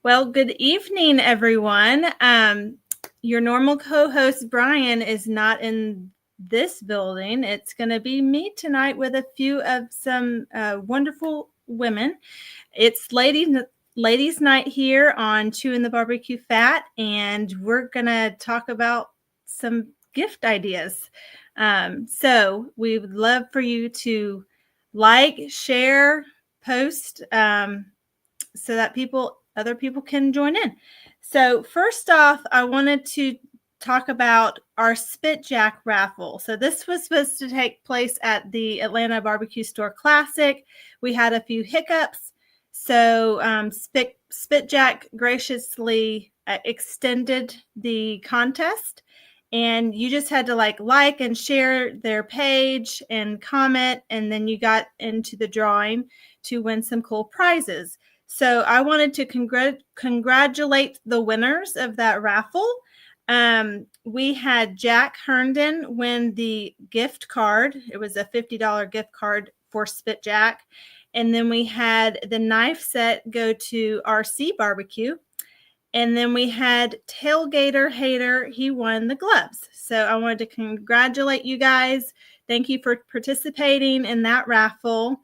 Well, good evening, everyone. Your normal co-host, Brian, is not in this building. It's going to be me tonight with a few of some wonderful women. It's ladies' night here on Chewing the Barbecue Fat, and we're going to talk about some gift ideas. So we would love for you to like, share, post, so that other people can join in. So first off, I wanted to talk about our Spit Jack raffle. So this was supposed to take place at the Atlanta Barbecue Store Classic. We had a few hiccups. So Spit Jack graciously extended the contest, and you just had to like and share their page and comment, and then you got into the drawing to win some cool prizes. So I wanted to congratulate the winners of that raffle. We had Jack Herndon win the gift card. It was a $50 gift card for Spit Jack. And then we had the knife set go to RC Barbecue. And then we had Tailgater Hater. He won the gloves. So I wanted to congratulate you guys. Thank you for participating in that raffle.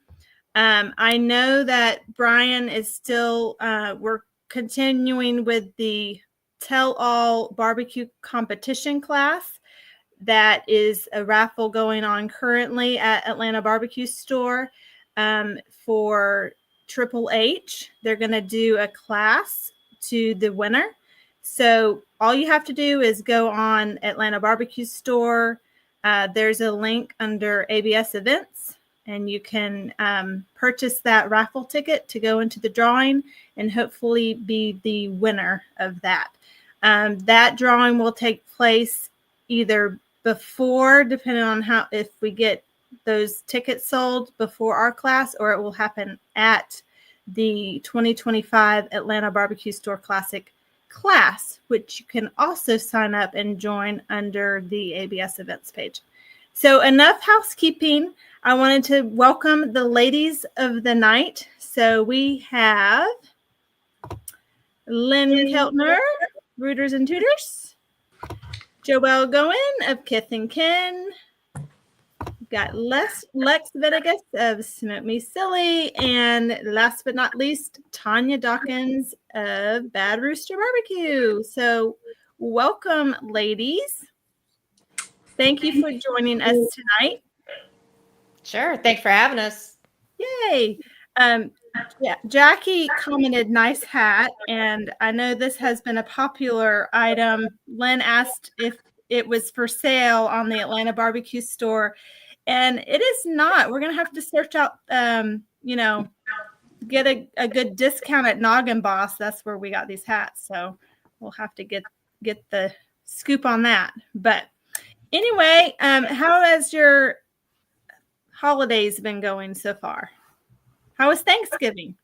I know that Brian is still, we're continuing with the Tell All Barbecue Competition class. That is a raffle going on currently at Atlanta Barbecue Store for Triple H. They're going to do a class to the winner. So all you have to do is go on Atlanta Barbecue Store. There's a link under ABS events, and you can purchase that raffle ticket to go into the drawing and hopefully be the winner of that. That drawing will take place either before, depending on if we get those tickets sold before our class, or it will happen at the 2025 Atlanta Barbecue Store Classic class, which you can also sign up and join under the ABS events page. So enough housekeeping. I wanted to welcome the ladies of the night. So we have Lynn Keltner, Rooters and Tooters, Joelle Goen of Kith and Kin. We've got Lex Venegas of Smoke Me Silly, and last but not least, Tanya Dawkins of Bad Rooster Barbecue. So welcome, ladies. Thank you for joining us tonight. Sure. Thanks for having us. Yay. Yeah, Jackie commented, nice hat. And I know this has been a popular item. Lynn asked if it was for sale on the Atlanta Barbecue Store. And it is not. We're going to have to search out, get a good discount at Noggin Boss. That's where we got these hats. So we'll have to get the scoop on that. But anyway, how has your holidays been going so far? How was Thanksgiving?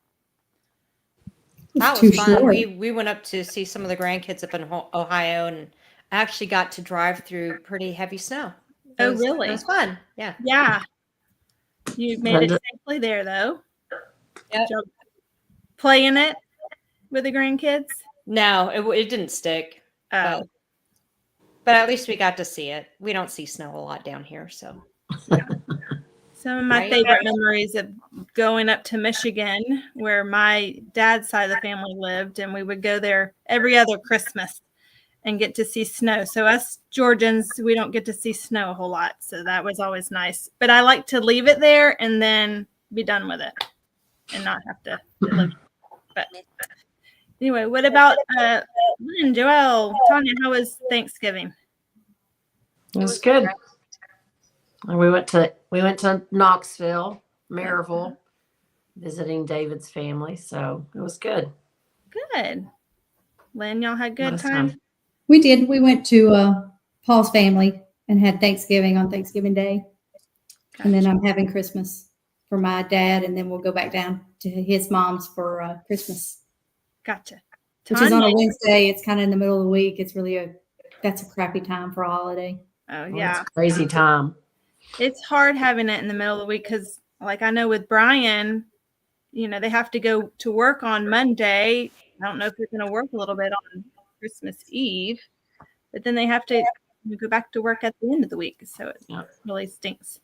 That was fun. We went up to see some of the grandkids up in Ohio, and actually got to drive through pretty heavy snow. Really? It was fun. Yeah. Yeah. You made it safely there, though. Yep. Playing it with the grandkids? No, it didn't stick. Oh. But at least we got to see it. We don't see snow a lot down here, so. Yeah. Some of my favorite memories of going up to Michigan, where my dad's side of the family lived, and we would go there every other Christmas and get to see snow. So us Georgians, we don't get to see snow a whole lot. So that was always nice. But I like to leave it there and then be done with it and not have to live. But anyway, what about Lynn, Joelle, Tanya, how was Thanksgiving? It was good. We went to Knoxville, Maryville, visiting David's family. So it was good. Good. Lynn, y'all had good time? We did. We went to Paul's family and had Thanksgiving on Thanksgiving Day. Gotcha. And then I'm having Christmas for my dad, and then we'll go back down to his mom's for Christmas. Gotcha. Which is on a Wednesday. It's kind of in the middle of the week. It's really that's a crappy time for a holiday. Oh, yeah. It's a crazy time. It's hard having it in the middle of the week because, like, I know with Brian, they have to go to work on Monday I don't know if they're going to work a little bit on Christmas Eve, but then they have to go back to work at the end of the week. So it really stinks.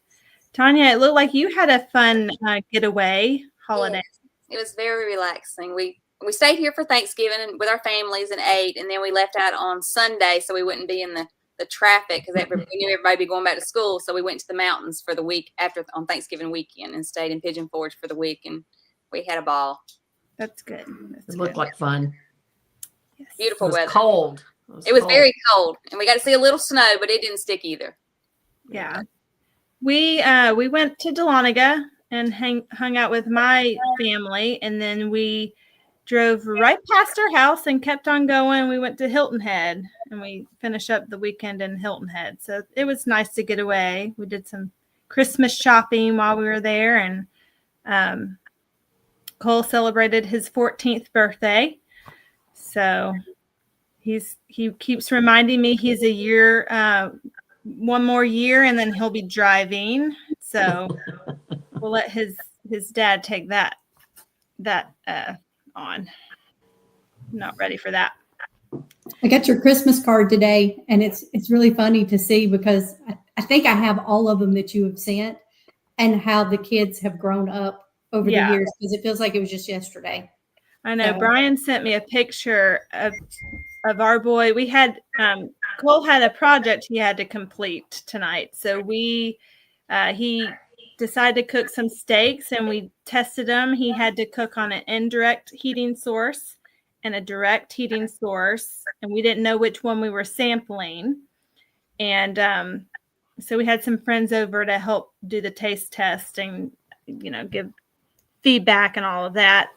Tanya, it looked like you had a fun getaway holiday. It was very relaxing. We stayed here for Thanksgiving and with our families and ate, and then we left out on Sunday so we wouldn't be in the traffic because we knew everybody would be going back to school. So we went to the mountains for the week on Thanksgiving weekend and stayed in Pigeon Forge for the week, and we had a ball. That's good. It looked like fun. Yes. Beautiful It was weather. cold. It was very cold, and we got to see a little snow, but it didn't stick either. Yeah. We went to Dahlonega and hung out with my family, and then we drove right past our house and kept on going. We went to Hilton Head, and we finished up the weekend in Hilton Head. So it was nice to get away. We did some Christmas shopping while we were there, and Cole celebrated his 14th birthday. So he keeps reminding me he's a year, one more year, and then he'll be driving. So we'll let his dad take that on. I'm not ready for that. I got your Christmas card today, and it's really funny to see because I think I have all of them that you have sent and how the kids have grown up over the years, because it feels like it was just yesterday. I know. So. Brian sent me a picture of our boy. We had Cole had a project he had to complete tonight, so he decided to cook some steaks, and we tested them. He had to cook on an indirect heating source and a direct heating source, and we didn't know which one we were sampling. And so we had some friends over to help do the taste test and, give feedback and all of that.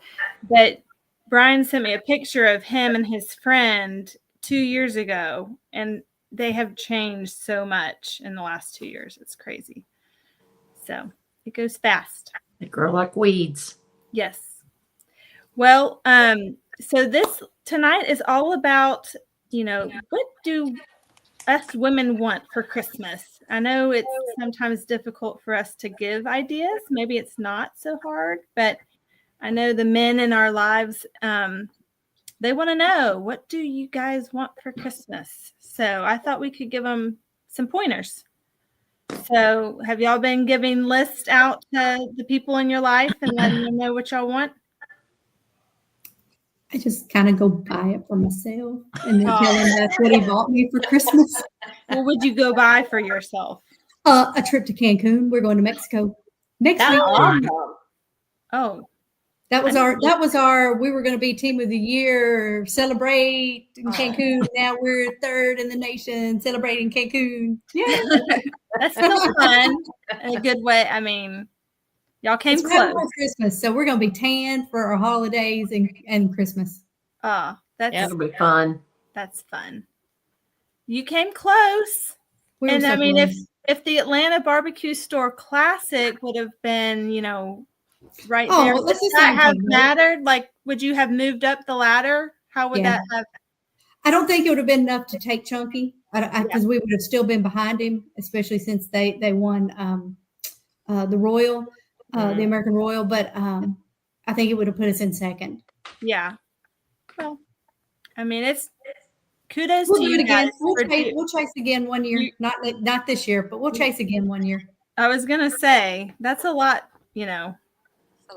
But Brian sent me a picture of him and his friend 2 years ago, and they have changed so much in the last 2 years. It's crazy. So it goes fast. They grow like weeds. Yes. Well, so this tonight is all about, what do us women want for Christmas? I know it's sometimes difficult for us to give ideas. Maybe it's not so hard, but I know the men in our lives, they want to know, what do you guys want for Christmas? So I thought we could give them some pointers. So have y'all been giving lists out to the people in your life and letting them know what y'all want? I just kind of go buy it for myself and then tell him that's what he bought me for Christmas. What would you go buy for yourself? A trip to Cancun. We're going to Mexico next week. Oh, That was our, we were going to be team of the year, celebrate in Cancun. Now we're third in the nation celebrating Cancun. Yeah. that's still fun. In a good way. I mean, y'all came It's right close. before Christmas. So we're going to be tan for our holidays and Christmas. It'll be fun. That's fun. You came close. We were And so I mean, close. if the Atlanta Barbecue Store Classic would have been, right Oh, there, well, would that's the that same have thing, right? mattered? Like, would you have moved up the ladder? How would Yeah. that have? I don't think it would have been enough to take Chunky because we would have still been behind him, especially since they won the Royal, the American Royal. But I think it would have put us in second. Yeah. Well, I mean, it's kudos We'll to do you it again. guys. We'll chase again one year. Not this year, but we'll chase again one year. I was gonna say that's a lot.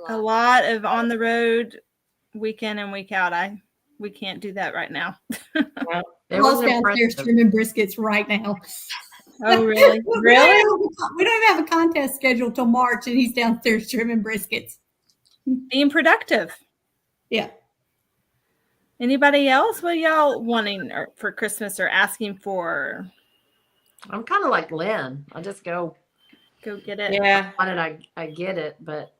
A lot of on the road, week in and week out. We can't do that right now. It Paul's was downstairs impressive. trimming briskets right now. Oh, really? Really? We don't even have a contest scheduled till March, and he's downstairs trimming briskets. Being productive. Yeah. Anybody else? What y'all wanting for Christmas or asking for? I'm kind of like Lynn. I just go, Go get it. Yeah. why did I get it? But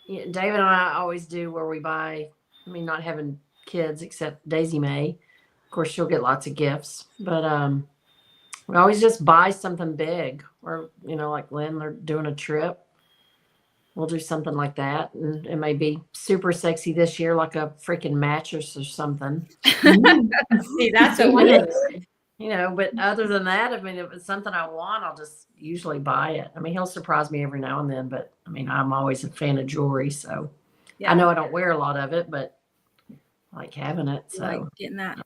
David and I always do where we buy, not having kids except Daisy May. Of course, she'll get lots of gifts. But we always just buy something big. Or, like Lynn, they're doing a trip. We'll do something like that. And it may be super sexy this year, like a freaking mattress or something. See, that's a win. But other than that, if it's something I want, I'll just usually buy it. He'll surprise me every now and then, but I'm always a fan of jewelry. So Yeah. I know I don't wear a lot of it, but like having it. So Like getting that.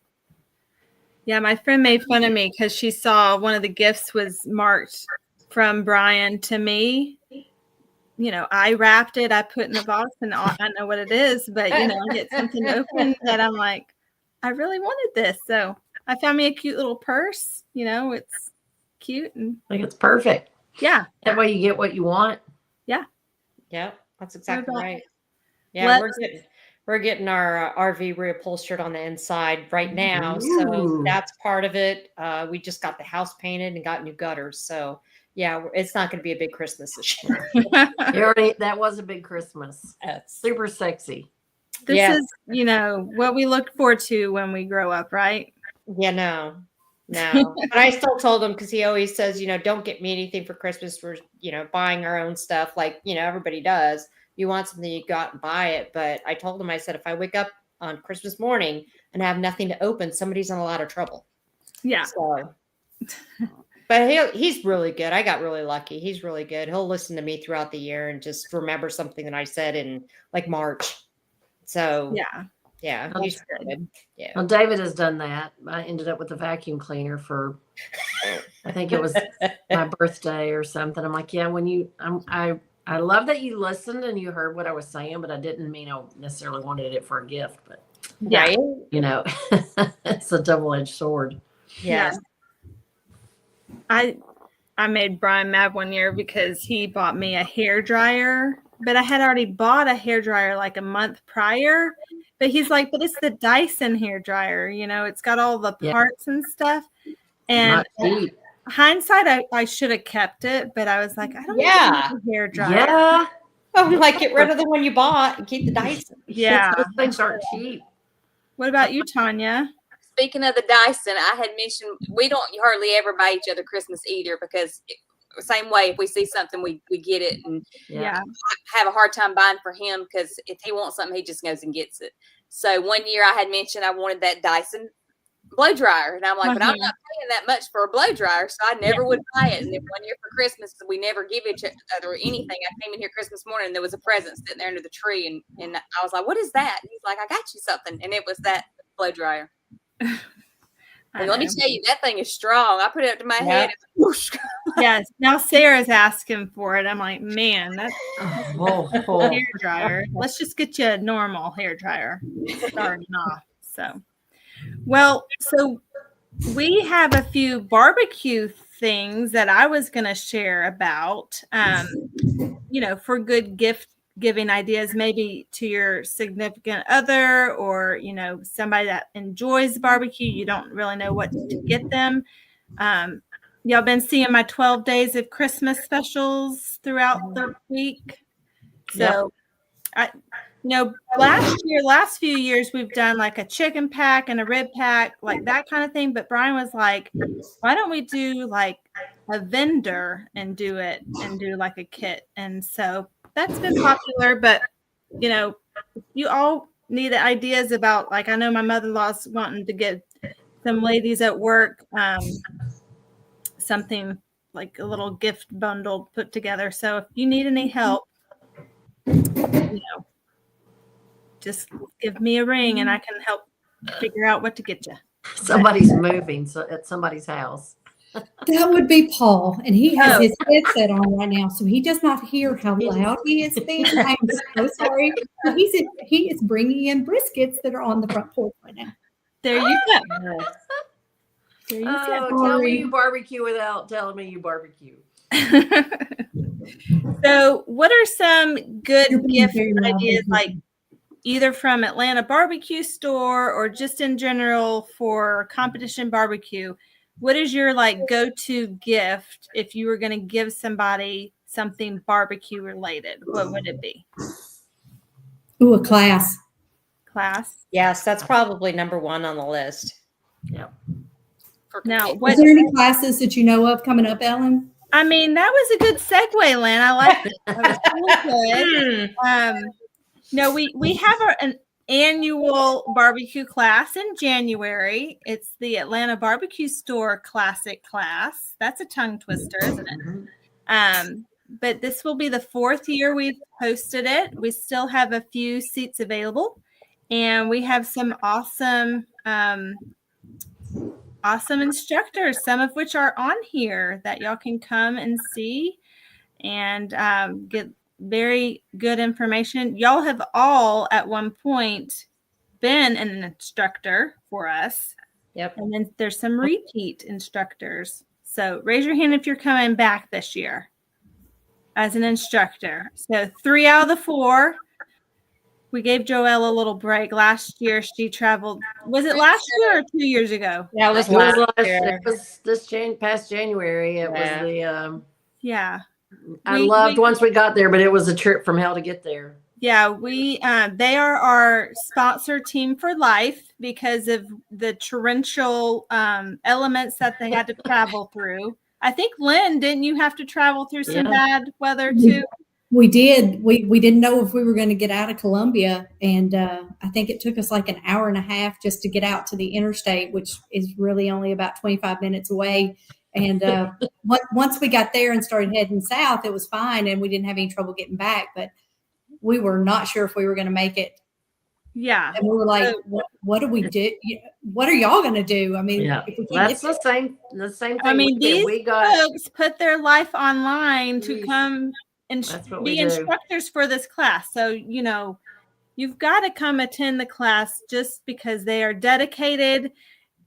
Yeah, my friend made fun of me because she saw one of the gifts was marked from Brian to me. You know, I wrapped it, I put in the box, and I know what it is, but you know, I get something open that I'm like, I really wanted this. So I found me a cute little purse. You know, it's cute and I think it's perfect. yeah. That way you get what you want. Yeah, that's exactly about- right. Yeah, we're getting our RV reupholstered on the inside right now, so Ooh. that's part of it. We just got the house painted and got new gutters, so yeah, it's not going to be a big Christmas this year. That was a big Christmas. Yes. Super sexy. This Yeah. is, you know, what we look forward to when we grow up, right? Yeah, no. But I still told him because he always says, you know, don't get me anything for Christmas. We're, you know, buying our own stuff like, you know, everybody does. You want something, you go out and buy it. But I told him, I said, if I wake up on Christmas morning and have nothing to open, somebody's in a lot of trouble. Yeah. So, but he's really good. I got really lucky. He's really good. He'll listen to me throughout the year and just remember something that I said in like March. So Yeah. he's That's good. good. Yeah. Well, David has done that. I ended up with a vacuum cleaner for, I think it was my birthday or something. I'm like, yeah, I love that you listened and you heard what I was saying, but I didn't mean I necessarily wanted it for a gift. But Yeah. Right? you know, it's a double-edged sword. Yes. I made Brian mad one year because he bought me a hair dryer, but I had already bought a hair dryer like a month prior. But he's like, but it's the Dyson hair dryer, you know, it's got all the Yeah. parts and stuff. And Not cheap. hindsight, I should have kept it, but I was like, I don't Yeah. want a hair dryer. Yeah. I'm like, get rid of the one you bought and keep the Dyson. Yeah. Those things aren't cheap. What about you, Tanya? Speaking of the Dyson, I had mentioned we don't hardly ever buy each other Christmas either because same way, if we see something, we get it, and Yeah. I have a hard time buying for him because if he wants something, he just goes and gets it. So one year I had mentioned I wanted that Dyson blow dryer, and I'm like, but I'm not paying that much for a blow dryer, so I never would buy it. And then one year for Christmas, we never give each other anything. I came in here Christmas morning, and there was a present sitting there under the tree, and I was like, what is that? And he's like, I got you something, and it was that blow dryer. I And let me know. tell you, that thing is strong. I put it up to my Yeah. head. And whoosh. Yes. Now Sarah's asking for it. I'm like, man, that's Oh, a oh. hair dryer. Let's just get you a normal hair dryer starting off. So, well, so we have a few barbecue things that I was going to share about, you know, for good gift giving ideas, maybe to your significant other or, you know, somebody that enjoys barbecue. You don't really know what to get them. Y'all been seeing my 12 days of Christmas specials throughout the week. So you know, last few years, we've done like a chicken pack and a rib pack, like that kind of thing. But Brian was like, why don't we do like a vendor and do it and do like a kit? And so that's been popular. But, you know, you all need ideas about, like, I know my mother-in-law's wanting to get some ladies at work something like a little gift bundle put together. So if you need any help, you know, just give me a ring and I can help figure out what to get you. Somebody's moving at somebody's house. That would be Paul, and he has Oh. his headset on right now, so he does not hear how loud he is being. I'm so sorry. He is bringing in briskets that are on the front porch right now. There you go. There you Oh, go. tell me you barbecue without telling me you barbecue. So, what are some good You're being gift very loud, ideas, isn't like it? either from Atlanta Barbecue Store or just in general for competition barbecue? What is your like go-to gift if you were going to give somebody something barbecue related? What would it be? Ooh, a class. Class? Yes, that's probably number one on the list. For Now, kids. what? Is there any classes that you know of coming up, Ellen? I mean, that was a good segue, Lynn. I liked it. That was really good. No, we have an annual barbecue class in January. It's the Atlanta Barbecue Store Classic class. That's a tongue twister, isn't it? But this will be the 4th year we've hosted it. We still have a few seats available. And we have some awesome instructors, some of which are on here that y'all can come and see and get very good information. Y'all have all at one point been an instructor for us. Yep. And then there's some repeat instructors. So raise your hand if you're coming back this year as an instructor. So 3 out of the 4. We gave Joelle a little break. Last year she traveled. Was it last year or 2 years ago? That was It was last last year. It was this past January. It Yeah. was the Yeah. I loved once we got there, but it was a trip from hell to get there. Yeah, they are our sponsor team for life because of the torrential elements that they had to travel through. I think, Lynn, didn't you have to travel through some Yeah. bad weather too? We did. We didn't know if we were going to get out of Columbia, and I think it took us like an hour and a half just to get out to the interstate, which is really only about 25 minutes away. And once we got there and started heading south, it was fine, and we didn't have any trouble getting back. But we were not sure if we were going to make it. Yeah. And we were like, what do we do? What are y'all going to do? I mean, Yeah, if we can't that's get the same thing. I mean, we did. these We got folks put their life online to Jeez. come and That's what be we do. instructors for this class. So, you've got to come attend the class just because they are dedicated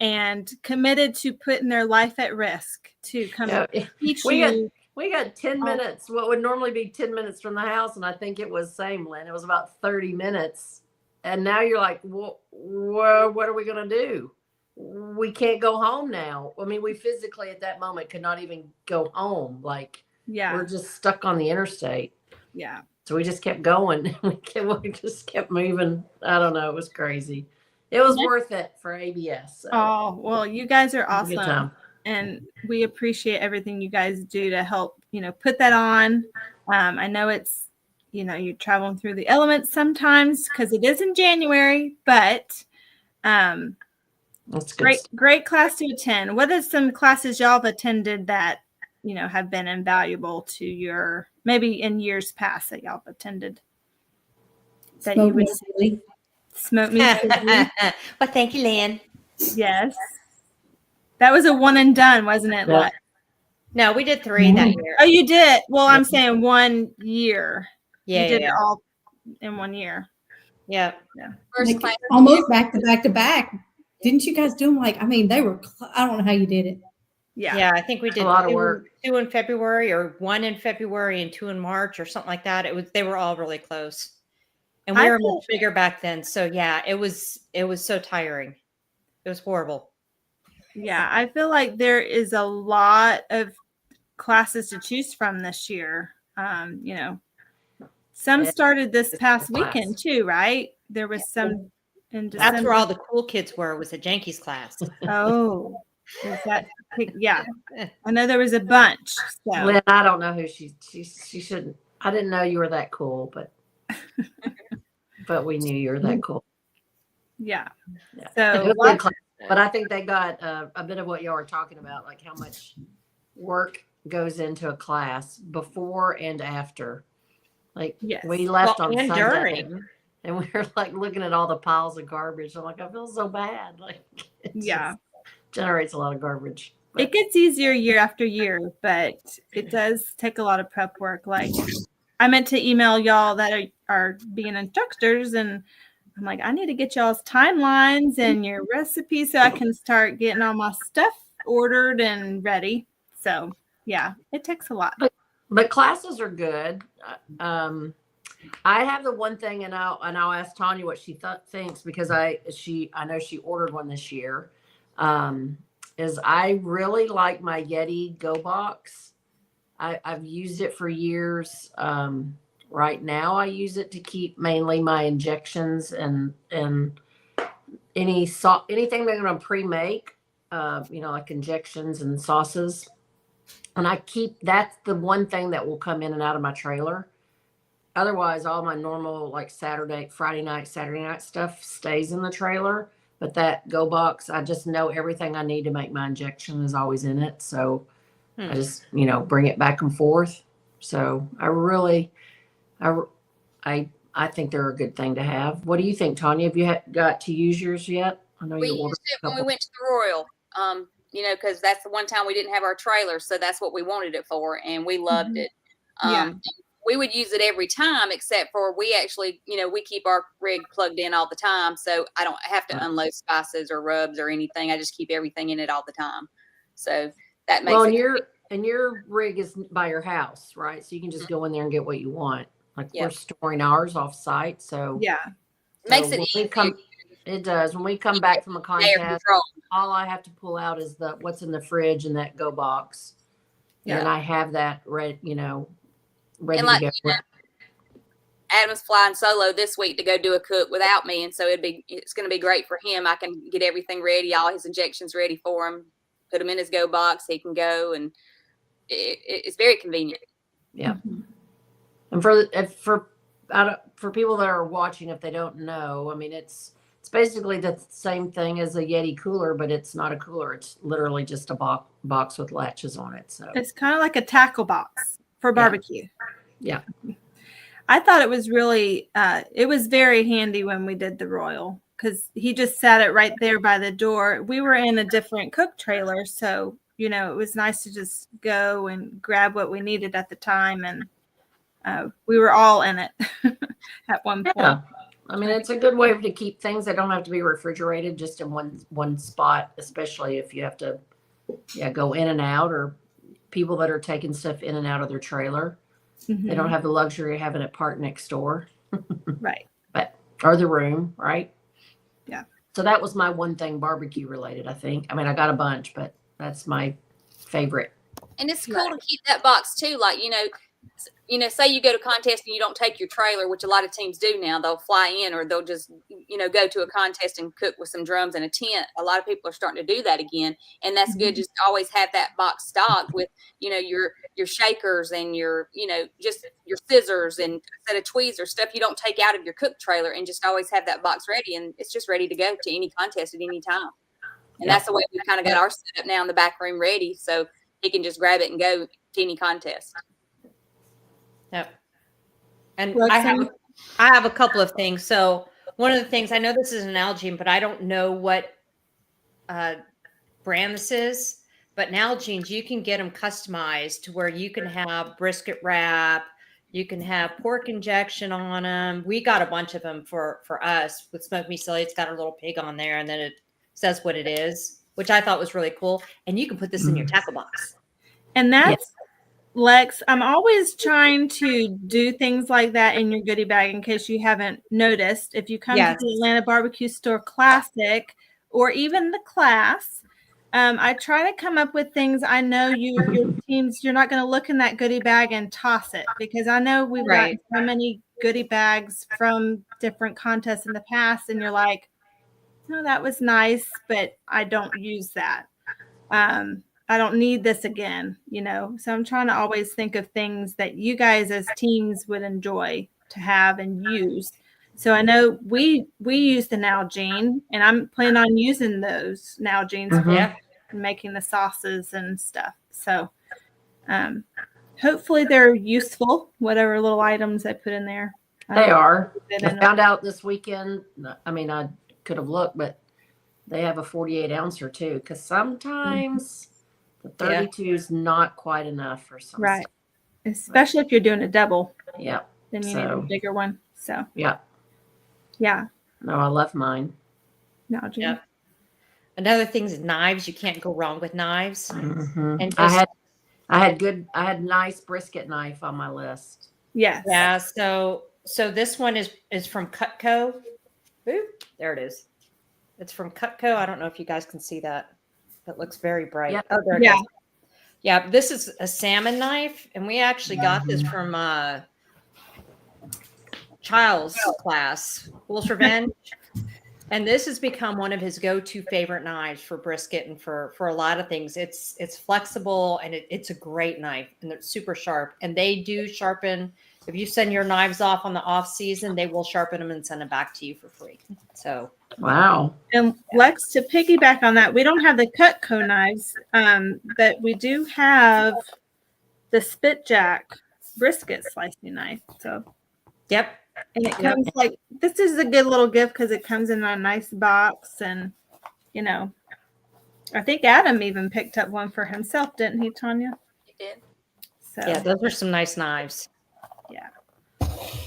and committed to putting their life at risk to come Yeah, teach we you. we got 10 Oh. minutes, what would normally be 10 minutes from the house. And I think it was same, Lynn. It was about 30 minutes. And now you're like, what are we going to do? We can't go home now. I mean, we physically at that moment could not even go home. Like, Yeah. we're just stuck on the interstate. Yeah. So we just kept going. We just kept moving. I don't know. It was crazy. It was worth it for ABS. So Oh, well, you guys are it was a good awesome. time. And we appreciate everything you guys do to help, put that on. I know it's, you're traveling through the elements sometimes because it is in January, but That's good. great class to attend. What are some classes y'all have attended that, have been invaluable to your, maybe in years past that y'all have attended? That you Smoke would me silly. smoke me silly? Well, thank you, Lynn. Yes. That was a one and done, wasn't it? Yeah. Like, No, we did 3 that year. oh, you did. Well, I'm saying 1 year. Yeah, You did yeah, it all in 1 year. yeah. First Like, class. almost back to back to back. Didn't you guys do them like, they were, I don't know how you did it. Yeah. Yeah, I think we did A lot of 2 work. 2 in February or 1 in February and 2 in March or something like that. They were all really close. And we I were feel- much bigger back then. So yeah, it was so tiring. It was horrible. Yeah. I feel like there is a lot of classes to choose from this year. Some Yeah. started this past Class. weekend too, right? There was some in December. That's where all the cool kids were, was at Jenke's class. Oh, is that? Yeah. I know there was a bunch. So Lynn, I don't know who she shouldn't. I didn't know you were that cool, but we knew you were that cool. yeah. Yeah. It So was a good class. But I think they got a bit of what y'all were talking about, like how much work goes into a class before and after. Like Yes. we left Well, on and Sunday, during. and we were like looking at all the piles of garbage. I'm like, I feel so bad. Like, it Yeah. just generates a lot of garbage. But it gets easier year after year, but it does take a lot of prep work. Like I meant to email y'all that are being instructors, and I'm like, I need to get y'all's timelines and your recipes so I can start getting all my stuff ordered and ready. So yeah, it takes a lot. But classes are good. I have the one thing, and I'll ask Tanya what she thinks, because I know she ordered one this year. Is I really like my Yeti Go Box. I've used it for years. Right now, I use it to keep mainly my injections and anything they're going to pre-make, like injections and sauces. And that's the one thing that will come in and out of my trailer. Otherwise, all my normal like Friday night, Saturday night stuff stays in the trailer. But that Go Box, I just know everything I need to make my injection is always in it. So I just, bring it back and forth. So I I think they're a good thing to have. What do you think, Tanya? Have you got to use yours yet? I know We you ordered used it a when we couple. went to the Royal. Because that's the one time we didn't have our trailer, so that's what we wanted it for, and we loved Mhm. it. Yeah. We would use it every time, except for we actually, we keep our rig plugged in all the time, so I don't have to Right. unload spices or rubs or anything. I just keep everything in it all the time. So that makes Well, it. and your rig is by your house, right? So you can just go in there and get what you want. Like Yeah. we're storing ours off site, so Yeah. Makes so it when we easy. come, it does. When we come back from a Air contest, control. all I have to pull out is what's in the fridge and that go box, and I have that ready, ready And to like, go. Adam's flying solo this week to go do a cook without me, and so it's going to be great for him. I can get everything ready, all his injections ready for him, put him in his go box. He can go, and it's very convenient. Yeah. Mhm. And for people that are watching, if they don't know, I mean, it's basically the same thing as a Yeti cooler, but it's not a cooler. It's literally just a box with latches on it. So It's kind of like a tackle box for barbecue. Yeah. I thought it was really, it was very handy when we did the Royal because he just sat it right there by the door. We were in a different cook trailer, so it was nice to just go and grab what we needed at the time, and we were all in it at one point. Yeah. I mean, it's a good way to keep things that don't have to be refrigerated just in one spot, especially if you have to go in and out, or people that are taking stuff in and out of their trailer. They don't have the luxury of having it parked next door. Right. Or the room, right? Yeah. So that was my one thing barbecue related, I think. I mean, I got a bunch, but that's my favorite. And it's cool to keep that box too. Like, say you go to contest and you don't take your trailer, which a lot of teams do now. They'll fly in, or they'll just, go to a contest and cook with some drums and a tent. A lot of people are starting to do that again. And that's good. Just always have that box stocked with, your shakers and your, just your scissors and a set of tweezers, stuff you don't take out of your cook trailer, and just always have that box ready. And it's just ready to go to any contest at any time. And that's the way we've kind of got our setup now in the back room ready. So he can just grab it and go to any contest. Yep. And Well, I have a couple of things. So one of the things, I know this is an Nalgene, but I don't know what brand this is. But Nalgene's, you can get them customized to where you can have brisket wrap, you can have pork injection on them. We got a bunch of them for us with Smoke Me Silly. It's got a little pig on there, and then it says what it is, which I thought was really cool. And you can put this in your tackle box. And that's Lex, I'm always trying to do things like that in your goodie bag in case you haven't noticed. If you come to the Atlanta Barbecue Store Classic or even the class, I try to come up with things I know your teams, you're not going to look in that goodie bag and toss it, because I know we've got so many goodie bags from different contests in the past, and you're like, no, that was nice, but I don't use that. I don't need this again, so I'm trying to always think of things that you guys as teams would enjoy to have and use. So I know we use the Nalgene, and I'm planning on using those Nalgenes for making the sauces and stuff. So hopefully they're useful, whatever little items I put in there. They are. I found out this weekend, I mean, I could have looked, but they have a 48 ouncer too, because sometimes the 32 is not quite enough for some stuff. Especially if you're doing a double. Yeah. Then you need a bigger one. So yeah. No, I love mine. Nalgene. Yeah. Another thing is knives. You can't go wrong with knives. Mm-hmm. And I had nice brisket knife on my list. Yes. Yeah. So this one is from Cutco. Ooh, there it is. It's from Cutco. I don't know if you guys can see that. It looks very bright. Yep. Oh, there it is. Yeah, this is a salmon knife, and we actually got this from Child's class, Fool's Revenge. And this has become one of his go-to favorite knives for brisket and for a lot of things. It's flexible, and it's a great knife, and it's super sharp. And they do sharpen. If you send your knives off on the off season, they will sharpen them and send them back to you for free. So wow. And Lex, to piggyback on that, we don't have the Cutco knives, but we do have the Spitjack brisket slicing knife. So yep. And it Yep. comes like, this is a good little gift because it comes in a nice box. And, you know, I think Adam even picked up one for himself, didn't he, Tanya? You did. So, Yeah, those are some nice knives.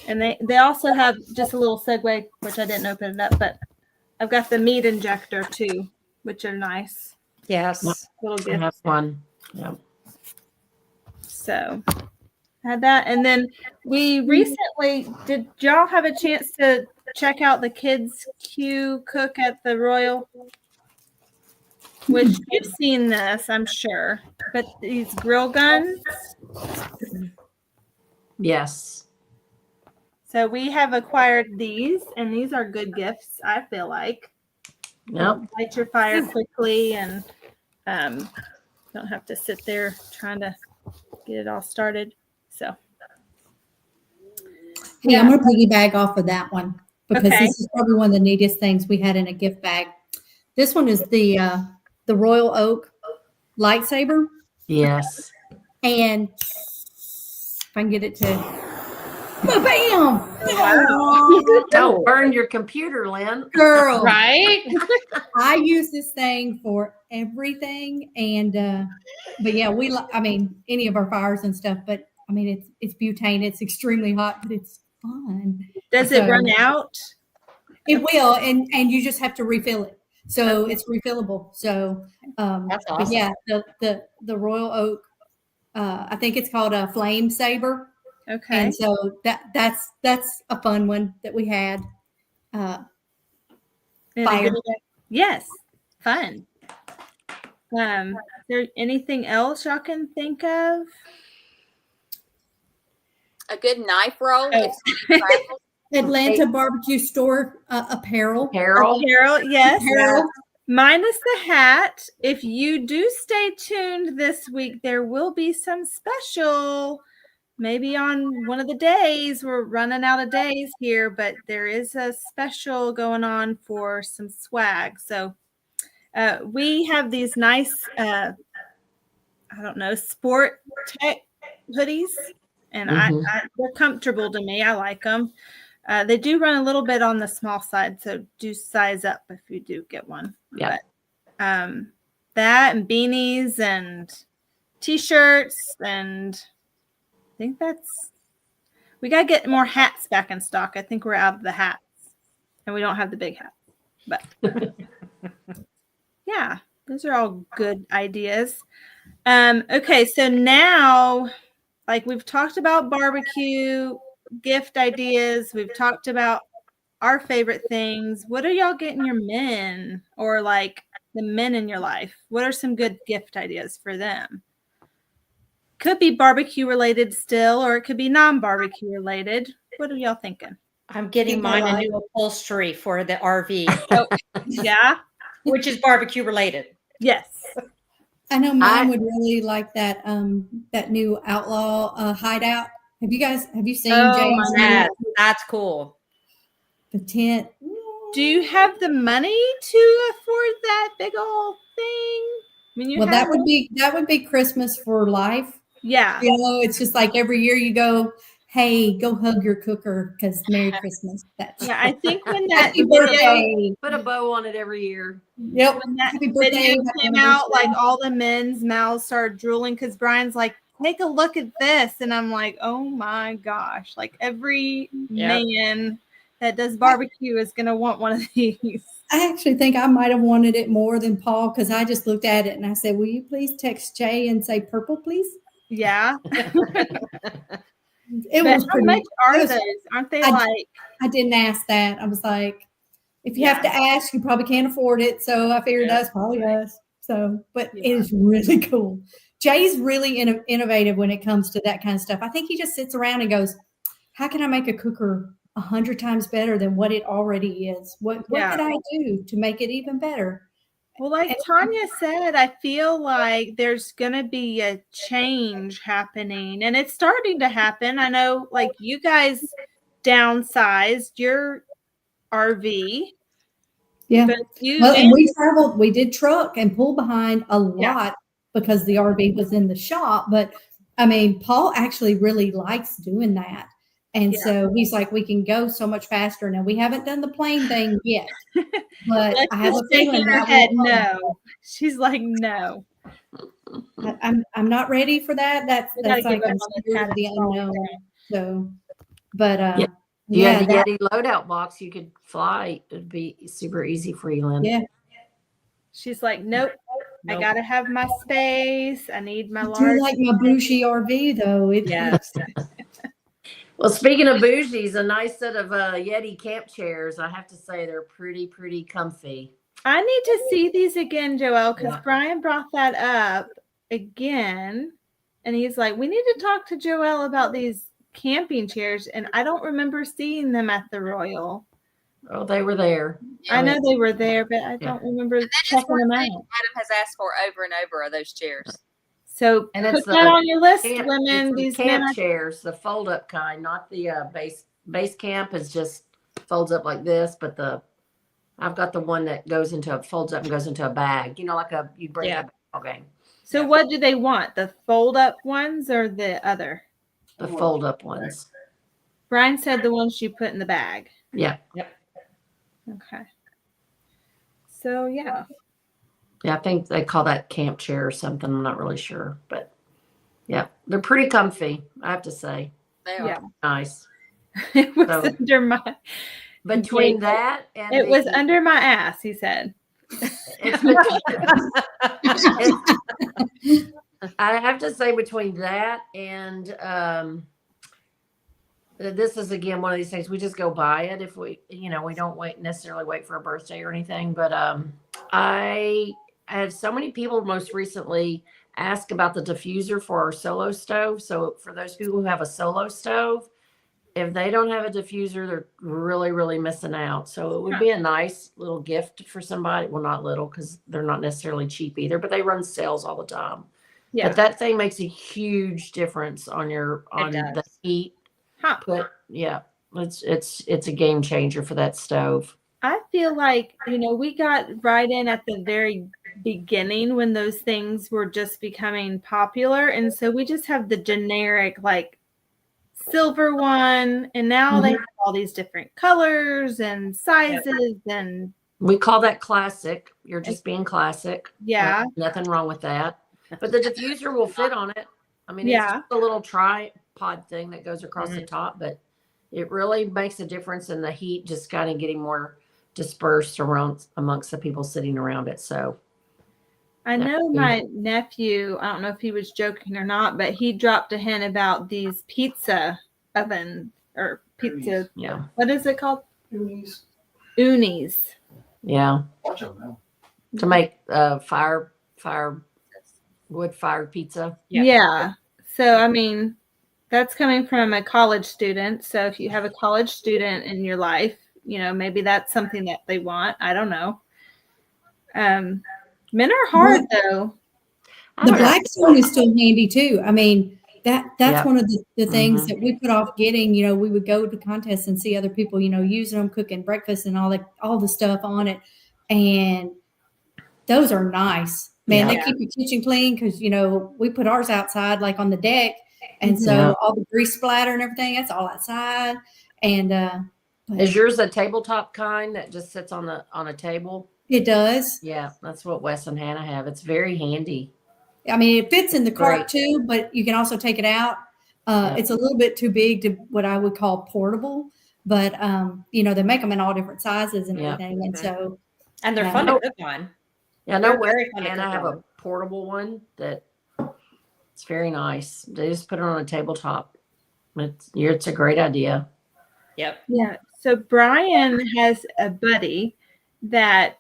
and they also have just a little segue, which I didn't open it up, but I've got the meat injector too, which are nice Yes. little I have gifts. one. Yep. So had that, and then we recently did. Y'all have a chance to check out the Kids Q Cook at the Royal? Which you've seen this, I'm sure. But these grill guns. Yes. So we have acquired these, and these are good gifts. I feel like. Yep. Light your fire quickly, and don't have to sit there trying to get it all started. So Hey, I'm going to piggyback off of that one because Okay. this is probably one of the neatest things we had in a gift bag. This one is the Royal Oak lightsaber, Yes. and if I can get it to, bam, Don't burn your computer, Lynn. girl. Right? I use this thing for everything, and but yeah, I mean, any of our fires and stuff. But I mean, it's butane. It's extremely hot, but it's fun. does it So- run out? It will, and you just have to refill it. So it's refillable. So That's but awesome. yeah, the Royal Oak, I think it's called a Flame Saber, Okay. and so that's a fun one that we had. And a fire. good- Yes. Fun. Is there anything else y'all can think of? A good knife roll. Oh. If you travel. Atlanta Barbecue Store apparel. Carol. Carol, yes. Apparel. Minus the hat. If you do stay tuned this week, there will be some special. Maybe on one of the days. We're running out of days here, but there is a special going on for some swag. So we have these nice, I don't know, sport tech hoodies, and they're comfortable to me. I like them. They do run a little bit on the small side, so do size up if you do get one. Yeah. But, that and beanies and t-shirts, and I think we got to get more hats back in stock. I think we're out of the hats, and we don't have the big hats. But yeah, those are all good ideas. Okay, so now, like we've talked about barbecue gift ideas. We've talked about our favorite things. What are y'all getting your men, or like the men in your life? What are some good gift ideas for them? Could be barbecue related still, or it could be non-barbecue related. What are y'all thinking? I'm getting Think mine a alike. new upholstery for the RV, Yeah. which is barbecue related. Yes. I know mine would really like that that new outlaw hideout. Have you seen Oh, James? my Yes, that's cool. The tent. Do you have the money to afford that big old thing? I mean, you Well, have, that would be Christmas for life. yeah. You know, it's just like every year you go, hey, go hug your cooker because Merry Christmas. That's Yeah, I think when that happy video, birthday. Put a bow on it every year. Yep. when that Happy birthday. video happy came out, like anniversary. all the men's mouths started drooling because Brian's like, take a look at this. And I'm like, oh my gosh. Like every man that does barbecue is going to want one of these. I actually think I might have wanted it more than Paul because I just looked at it and I said, will you please text Jay and say purple, please? Yeah. It But was how pretty. much are it was- those? Aren't they I- like, I didn't ask that. I was like, if you have to ask, you probably can't afford it. So I figured that's probably us. So, but it is really cool. Jay's really innovative when it comes to that kind of stuff. I think he just sits around and goes, how can I make a cooker 100 times better than what it already is? What could I do to make it even better? well, like Tanya said, I feel like there's going to be a change happening, and it's starting to happen. I know, like, you guys downsized your RV. Yeah. But you Well, and we did truck and pull behind a lot Yeah. because the RV was in the shop. But I mean, Paul actually really likes doing that. And Yeah. so he's like, we can go so much faster. Now we haven't done the plane thing yet, but I have a Lexi's shaking feeling her that head. will come. No, she's like, no. I'm not ready for that. That's We gotta like give up I'm on the scared of the catastrophic unknown. thing. So, but Yeah. You yeah, had the that, Yeti loadout box. You could fly. It'd be super easy for you, Lynn. yeah. She's like, nope. I Nope. gotta have my space. I need my I large. do like my bougie RV though. Yes. Well, speaking of bougies, a nice set of Yeti camp chairs. I have to say they're pretty comfy. I need to see these again, Joelle, because Yeah. Brian brought that up again. And he's like, we need to talk to Joelle about these camping chairs. And I don't remember seeing them at the Royal. Oh, they were there. I know mean, they were there, but I don't remember That is checking one them thing out. Adam has asked for over and over are those chairs. So And put it's that the on your list, Camp, women. it's the These camp men are chairs, the fold up kind, not the base camp is just folds up like this, but I've got the one that folds up and goes into a bag. You know, like you bring Yeah. a ball game. So Yeah. what do they want? The fold up ones or the other? The fold up ones. Brian said the ones you put in the bag. Yeah. Okay. So yeah. Yeah, I think they call that camp chair or something. I'm not really sure. But yeah, they're pretty comfy, I have to say. They are. Yeah. Nice. It was So- under my Between that and it was under my ass, he said. I have to say between that and this is again one of these things we just go buy it if we we don't necessarily wait for a birthday or anything. But I had so many people most recently ask about the diffuser for our solo stove. So for those people who have a solo stove, if they don't have a diffuser, they're really missing out. So it would be a nice little gift for somebody. Well, not little because they're not necessarily cheap either, but they run sales all the time. Yeah. But that thing makes a huge difference on the does. heat. Huh. But yeah, it's a game changer for that stove. I feel like, we got right in at the very beginning when those things were just becoming popular. And so we just have the generic, like, silver one. And now they have all these different colors and sizes. And We call that classic. You're just being classic. yeah. Nothing wrong with that. But the diffuser will fit on it. I mean, it's Yeah. just a little tripod thing that goes across the top, but it really makes a difference in the heat just kind of getting more dispersed around amongst the people sitting around it. So I know my nephew, I don't know if he was joking or not, but he dropped a hint about these pizza oven or pizza. yeah. What is it called? Unis. Unis. Yeah. Watch them now. To make wood fired pizza. Yeah. So, I mean, that's coming from a college student. So if you have a college student in your life, maybe that's something that they want. I don't know. Men are hard though. I The don't know. Blackstone is still handy too. I mean, that's Yeah. one of the things Mhm. that we put off getting. We would go to contests and see other people, using them, cooking breakfast and all the stuff on it. And those are nice. Man, Yeah. they keep your kitchen clean because, we put ours outside, like on the deck. And so Yeah. all the grease splatter and everything, that's all outside. And Is yours a tabletop kind that just sits on a table? it does. Yeah, that's what Wes and Hannah have. It's very handy. I mean, it fits in the cart Great. too, but you can also take it out. Yeah. It's a little bit too big to what I would call portable, but they make them in all different sizes and Yeah. everything. And so, And they're Yeah. fun to cook on. Yeah, no, They're Wes very fun and to Hannah cook have on. a portable one that it's very nice. They just put it on a tabletop. It's a great idea. Yep. Yeah. So Brian has a buddy that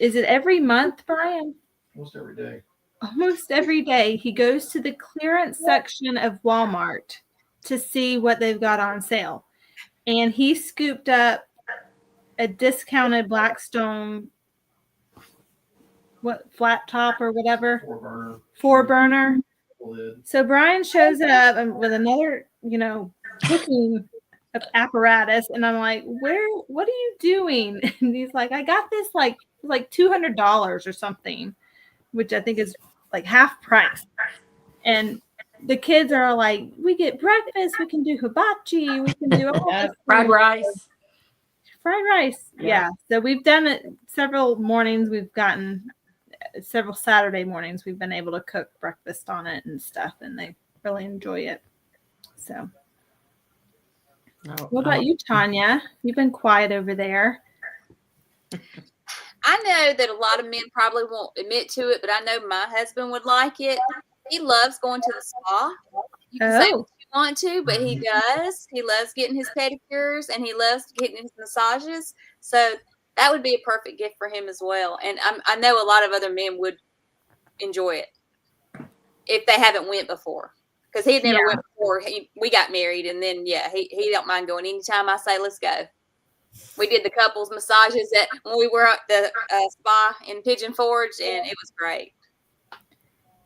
is it every month, Brian? Almost every day. Almost every day he goes to the clearance section of Walmart to see what they've got on sale. And he scooped up a discounted Blackstone flat top or whatever, 4-burner 4-burner. lid. So Brian shows up with another, cooking apparatus, and I'm like, what are you doing? And he's like, I got this like $200 or something, which I think is like half price. And the kids are all like, we get breakfast, we can do hibachi, we can do all Yeah, this Fried rice. fried rice. Yeah. Yeah. So we've done it several mornings. We've gotten several Saturday mornings. We've been able to cook breakfast on it and stuff, and they really enjoy it. So, No, what about you, Tanya? You've been quiet over there. I know that a lot of men probably won't admit to it, but I know my husband would like it. He loves going to the spa. You can say Oh, what you want to, but he does. He loves getting his pedicures and he loves getting his massages. So that would be a perfect gift for him as well. And I know a lot of other men would enjoy it if they haven't went before. Because he had never went before. We got married, and then he don't mind going anytime I say let's go. We did the couples massages when we were at the spa in Pigeon Forge, and it was great.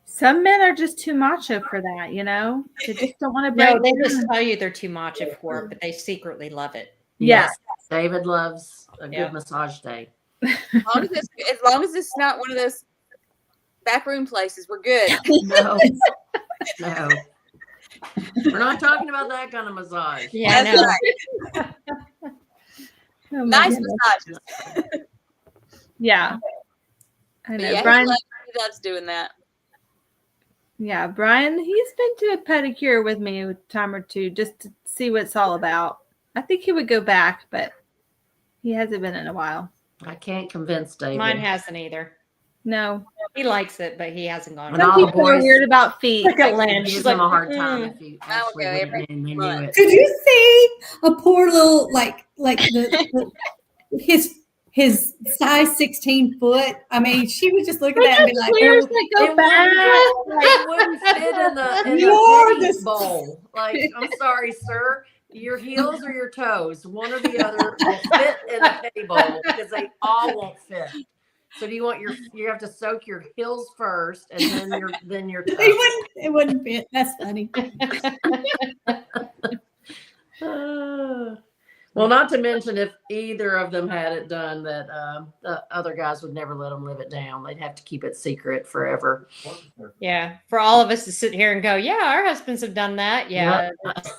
some men are just too macho for that, you know? They just don't want to No, break they down. just tell you they're too macho for it, but they secretly love it. Yeah. David loves a Yeah. good massage day. As long as it's not one of those backroom places, we're good. No, no. We're not talking about that kind of massage. Yeah, That's no. right. Oh my Nice goodness. massages. Yeah. I But know. yeah, Brian, he loves doing that. yeah, Brian, he's been to a pedicure with me a time or two just to see what it's all about. I think he would go back, but he hasn't been in a while. I can't convince David. Mine hasn't either. No. He likes it, but he hasn't gone. And Some all the people are boys- weird about feet. Look at Lynn. Gives She's them like, a hard time if you I would actually go went every in and they knew month. it. Did you see a poor little like his size 16 foot? I mean, she was just looking at him and be like, Clears "Oh, that go It back. wouldn't fit in the You're penny just- bowl. Like, I'm sorry, sir. Your heels or your toes, one or the other, will fit in the penny bowl because they all won't fit. So do you want you have to soak your heels first and then your toes. it wouldn't fit." That's funny. Well, not to mention if either of them had it done, that the other guys would never let them live it down. They'd have to keep it secret forever. yeah, for all of us to sit here and go, yeah, our husbands have done that. Yeah,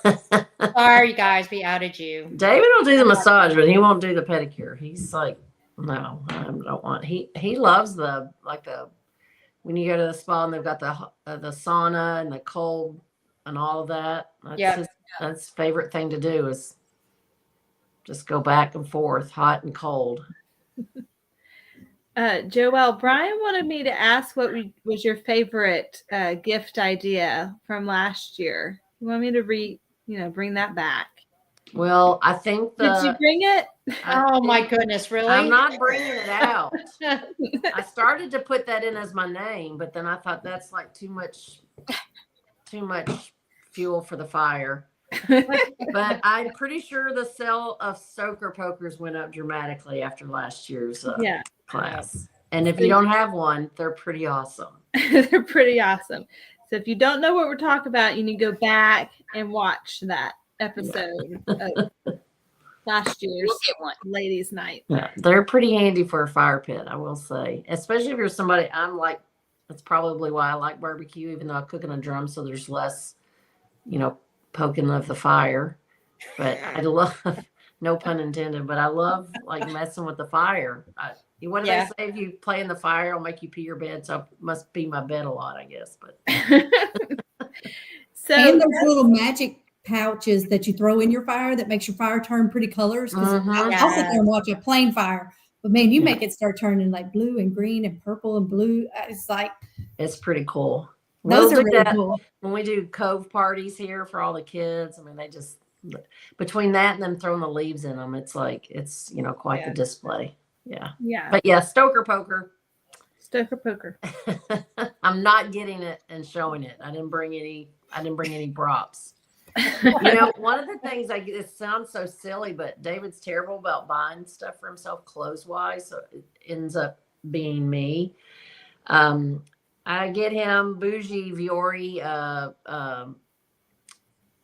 Yep. sorry, guys, we outed you. David will do the massage, but he won't do the pedicure. He's like, no, I don't want. He loves when you go to the spa and they've got the sauna and the cold and all of that. That's that's his favorite thing to do is just go back and forth, hot and cold. Joelle, Brian wanted me to ask what was your favorite gift idea from last year. You want me to bring that back? Well, I think Did you bring it? Oh my goodness, really? I'm not bringing it out. I started to put that in as my name, but then I thought that's like too much fuel for the fire. But I'm pretty sure the sale of soaker pokers went up dramatically after last year's Yeah, class. And if you don't have one, they're pretty awesome. they're pretty awesome. So if you don't know what we're talking about, you need to go back and watch that episode of last year's We'll get one. ladies' night. Yeah, they're pretty handy for a fire pit, I will say. Especially if you're somebody, that's probably why I like barbecue, even though I cook in a drum, so there's less, poking of the fire. But I love, no pun intended, but I love like messing with the fire. What do they say? If you play in the fire, it'll make you pee your bed. So I must pee my bed a lot, I guess. But So And those little magic pouches that you throw in your fire that makes your fire turn pretty colors. Because Mhm. I'll sit there and watch a plain fire, but man, you make it start turning like blue and green and purple and blue. It's like it's pretty cool. those We'll are do really that cool. when we do cove parties here for all the kids. I mean, they just, between that and them throwing the leaves in them, it's like, quite the display. Yeah. yeah, But yeah, stoker poker. stoker poker. I'm not getting it and showing it. I didn't bring any props. One of the things it sounds so silly, but David's terrible about buying stuff for himself clothes wise. So it ends up being me. I get him bougie Viore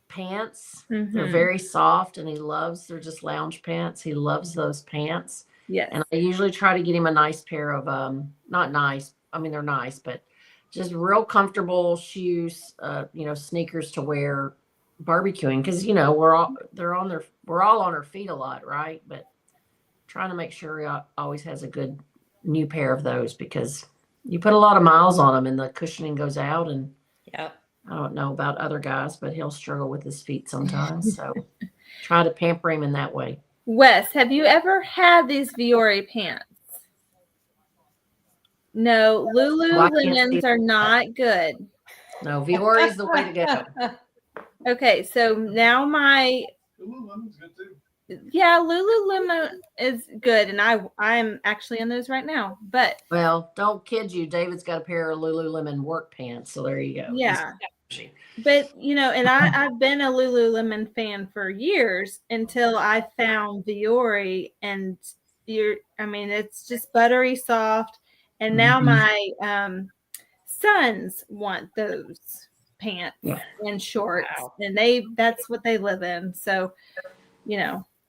pants. They're Mhm. very soft and they're just lounge pants. He loves those pants. Yes. And I usually try to get him a nice pair of, not nice. I mean, they're nice, but just real comfortable shoes, sneakers to wear barbecuing, because we're all on our feet a lot, right? But trying to make sure he always has a good new pair of those, because you put a lot of miles on them and the cushioning goes out. And Yep. I don't know about other guys, but he'll struggle with his feet sometimes. So try to pamper him in that way. Wes, have you ever had these Viore pants? No, Well, I can't see Lululemons are not good. No, Viore is the way to go. Okay, so now Lululemon's good too. Lululemon is good, and I'm actually in those right now. But Well, don't kid you. David's got a pair of Lululemon work pants, so there you go. yeah, but and I've been a Lululemon fan for years until I found Viore, and it's just buttery soft. And now my sons want those pants and shorts, and that's what they live in. So,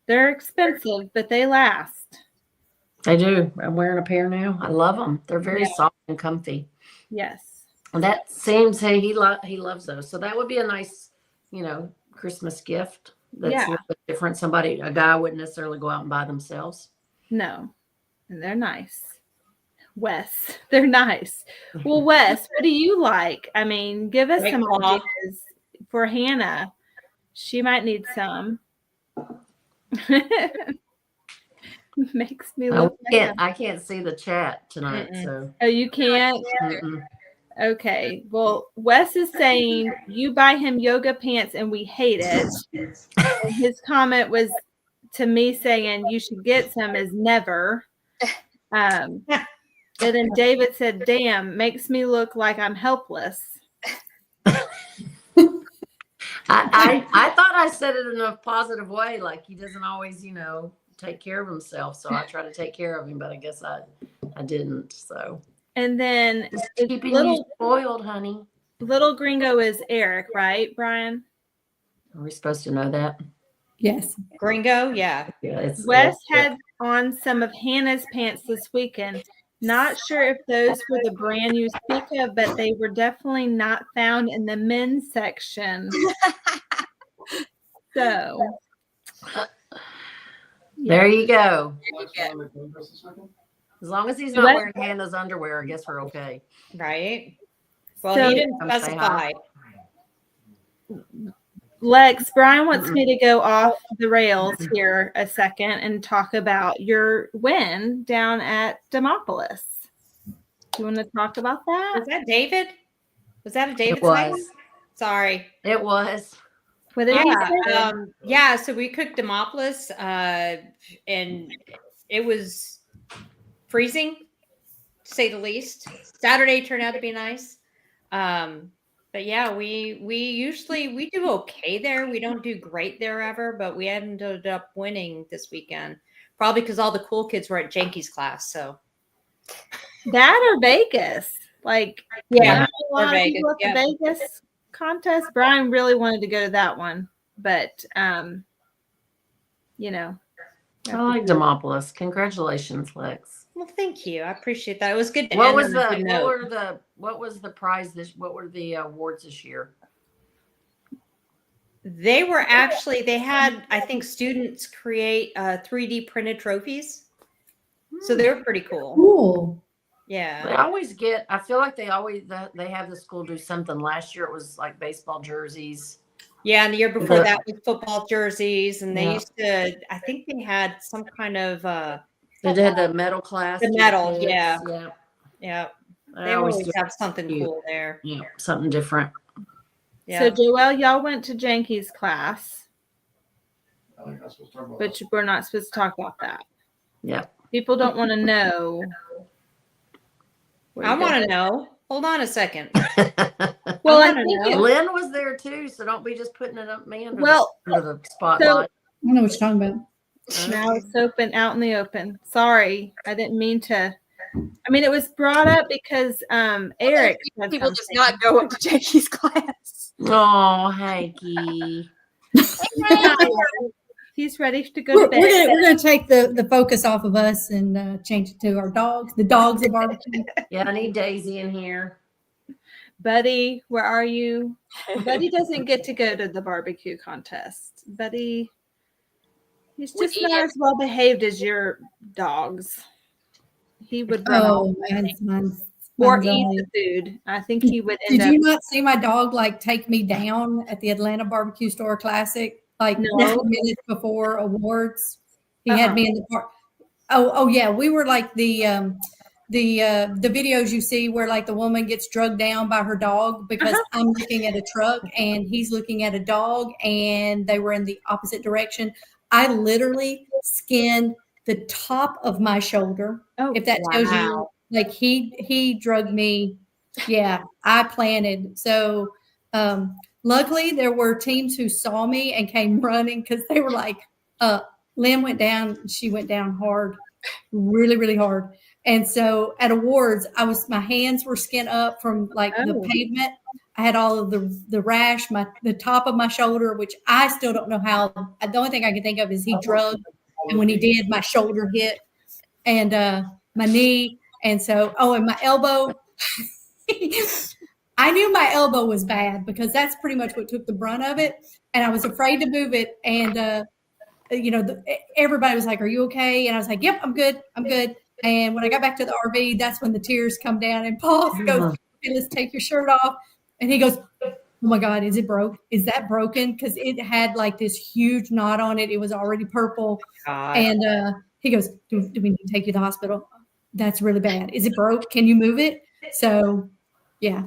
they're expensive, but they last. They do. I'm wearing a pair now. I love them. They're very soft and comfy. Yes. And that seems, hey, he loves those. So that would be a nice, Christmas gift. That's a little bit different. A guy wouldn't necessarily go out and buy themselves. No, and they're nice. Wes, they're nice. Well, Wes, what do you like? I mean, give us some ideas for Hannah. She might need some. Makes me look. I can't see the chat tonight. So. Oh, you can't? Okay. Well, Wes is saying you buy him yoga pants and we hate it. And his comment was to me saying you should get some as never. And then David said, damn, makes me look like I'm helpless. I thought I said it in a positive way, like he doesn't always, take care of himself. So I try to take care of him, but I guess I didn't. So. And then Just keeping you spoiled, honey. Little Gringo is Eric, right, Brian? Are we supposed to know that? Yes. Gringo, yeah. Wes had on some of Hannah's pants this weekend. Not sure if those were the brand you speak of, but they were definitely not found in the men's section. So there you go. Yeah. As long as he's not wearing Hannah's underwear, I guess we're okay. Right. Well, So- he didn't specify. Lex, Brian wants me to go off the rails here a second and talk about your win down at Demopolis. Do you want to talk about that? Was that David? Was that a David? It was. Sorry. It was. What did you say? So we cooked Demopolis, and it was freezing, to say the least. Saturday turned out to be nice. But yeah, we do okay there. We don't do great there ever, but we ended up winning this weekend. Probably because all the cool kids were at Jenky's class. So That or Vegas? Like, yeah, a lot of people at the Vegas contest. Brian really wanted to go to that one, but I like Demopolis. Congratulations, Lex. Well, thank you. I appreciate that. It was good. To What end was on a the good note. what was the prize what were the awards this year? They were actually, they had, I think, students create 3D printed trophies. So they were pretty cool. Cool. They Yeah. always get, I feel like they have the school do something. Last year it was like baseball jerseys. Yeah. And the year before that was football jerseys. And they Yeah. used to, I think they had some kind of, They did the medal class. The to medal, kids. yeah. Yeah. yeah, I they always always do. have something cute. cool there. Yeah, something different. Yeah. So Joelle, y'all went to Jenky's class, I think I'm supposed to talk about but we're not supposed to talk about that. Yeah. People don't want to know. where I you want go. to know. Hold on a second. Well, I wanna think know. Lynn was there too, so don't be just putting it up me under the spotlight. I don't know what you're talking about. now it's open out in the open. Sorry, I didn't mean to. I mean, it was brought up because Eric said People just something. not going to Jackie's class. Oh, Hanky. He's ready to go We're to bed. gonna take the focus off of us and change it to our dogs. The dogs of our Yeah, I need Daisy in here. Buddy, where are you? Buddy doesn't get to go to the barbecue contest. Buddy, he's Would just eat not as well behaved as your dogs. He would run off, Oh, I think, mine's or mine's eat only- the food. I think he would end Did up. you not see my dog like take me down at the Atlanta Barbecue Store Classic like No. 2 minutes before awards? He had Uh-uh. me in the park. Oh yeah, we were like the videos you see where like the woman gets drugged down by her dog because I'm looking at a truck and he's looking at a dog and they were in the opposite direction. I literally skinned the top of my shoulder. Oh, If that tells you, Wow. like he drugged me. Yeah, I planted. So luckily there were teams who saw me and came running because they were like, Lynn went down, she went down hard, really, really hard. And so at awards, my hands were skinned up from like the Oh. pavement. I had all of the rash, the top of my shoulder, which I still don't know how. The only thing I can think of is he drugged, and when he did, my shoulder hit, and my knee, and so and my elbow. I knew my elbow was bad because that's pretty much what took the brunt of it, and I was afraid to move it. And everybody was like, "Are you okay?" And I was like, "Yep, I'm good. I'm good." And when I got back to the RV, that's when the tears come down. And Paul goes, "Okay, let's take your shirt off." And he goes, "Oh my God, is it broke? Is that broken?" Because it had like this huge knot on it. It was already purple. God. And he goes, do we need to take you to the hospital? That's really bad. Is it broke? Can you move it? So, yeah.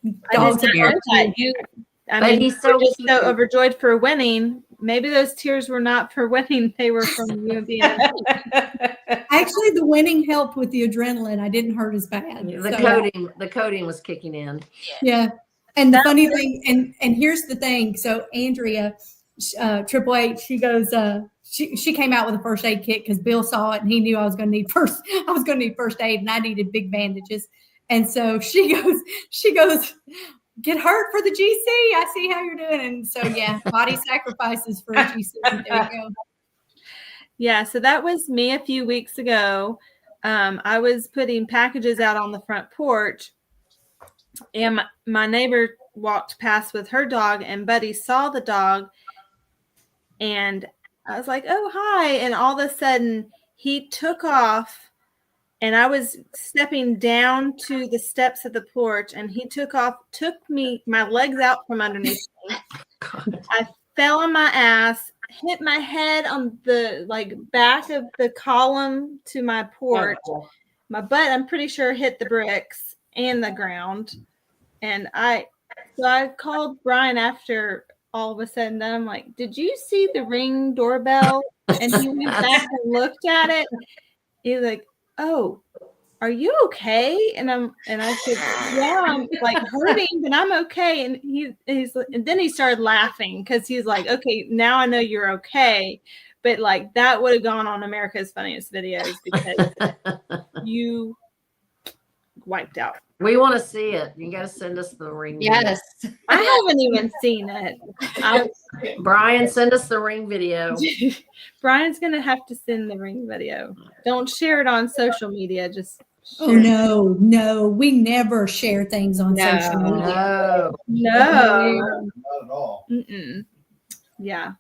I Dogs just are know that you. I But mean, he's you so were just so cute. overjoyed for winning. Maybe those tears were not for winning; they were from you being. Actually, the winning helped with the adrenaline. I didn't hurt as bad. The coating was kicking in. Yeah. And the That funny was- thing, and here's the thing. So Andrea, Triple H, she goes, she came out with a first aid kit because Bill saw it and he knew I was going to need first aid and I needed big bandages. And so she goes, get hurt for the GC. I see how you're doing. And so, yeah, body sacrifices for a GC. There you go. Yeah, so that was me a few weeks ago. I was putting packages out on the front porch, and my neighbor walked past with her dog, and Buddy saw the dog, and I was like, "Oh, hi!" And all of a sudden, he took off, and I was stepping down to the steps of the porch, and he took my legs out from underneath me. I fell on my ass, hit my head on the back of the column to my porch. My butt, I'm pretty sure, hit the bricks and the ground. And I called Brian after all of a sudden. I'm like, "Did you see the Ring doorbell?" And he went back and looked at it. He's like, "Oh, are you okay?" And I said, "Yeah, I'm like hurting, but I'm okay." And and then he started laughing because he's like, "Okay, now I know you're okay." But like that would have gone on America's Funniest Videos because you wiped out. We want to see it. You got to send us the ring. Yes. I haven't even seen it. Brian, send us the ring video. Brian's gonna have to send the Ring video. Don't share it on social media. Just Oh, no, we never share things on No. social media. No. no. Not at all. Mm-mm. Yeah.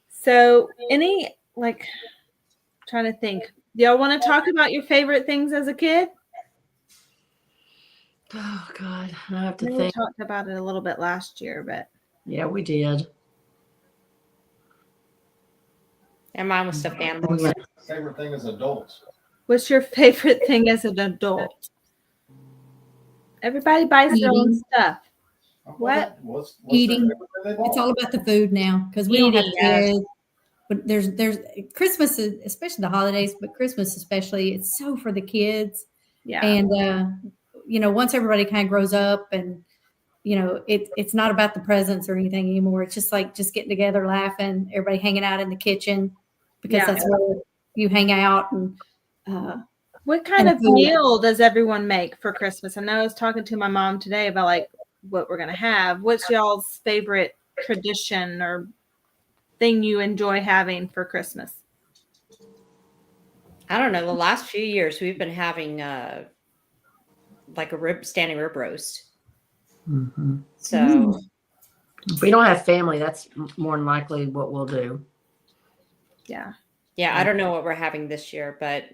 So, trying to think. Do y'all want to talk about your favorite things as a kid? Oh God, I have to We think. talked about it a little bit last year, but Yeah, we did. And mine was stuffed animals. Favorite thing as adults. what's your favorite thing as an adult? Everybody buys their own Eating. stuff. What? What's Eating. their favorite thing they It's bought? all about the food now because we don't have Eating, yes. kids. But there's Christmas, especially the holidays, but Christmas especially, it's so for the kids. Yeah. And once everybody kind of grows up and it's not about the presents or anything anymore. It's just getting together, laughing, everybody hanging out in the kitchen because Yeah. that's where you hang out. And What kind and of food. meal does everyone make for Christmas? I know I was talking to my mom today about what we're gonna have. What's y'all's favorite tradition or thing you enjoy having for Christmas? I don't know. The last few years we've been having like a standing rib roast. Mhm. So If we don't have family, that's more than likely what we'll do. Yeah. yeah, I don't know what we're having this year, but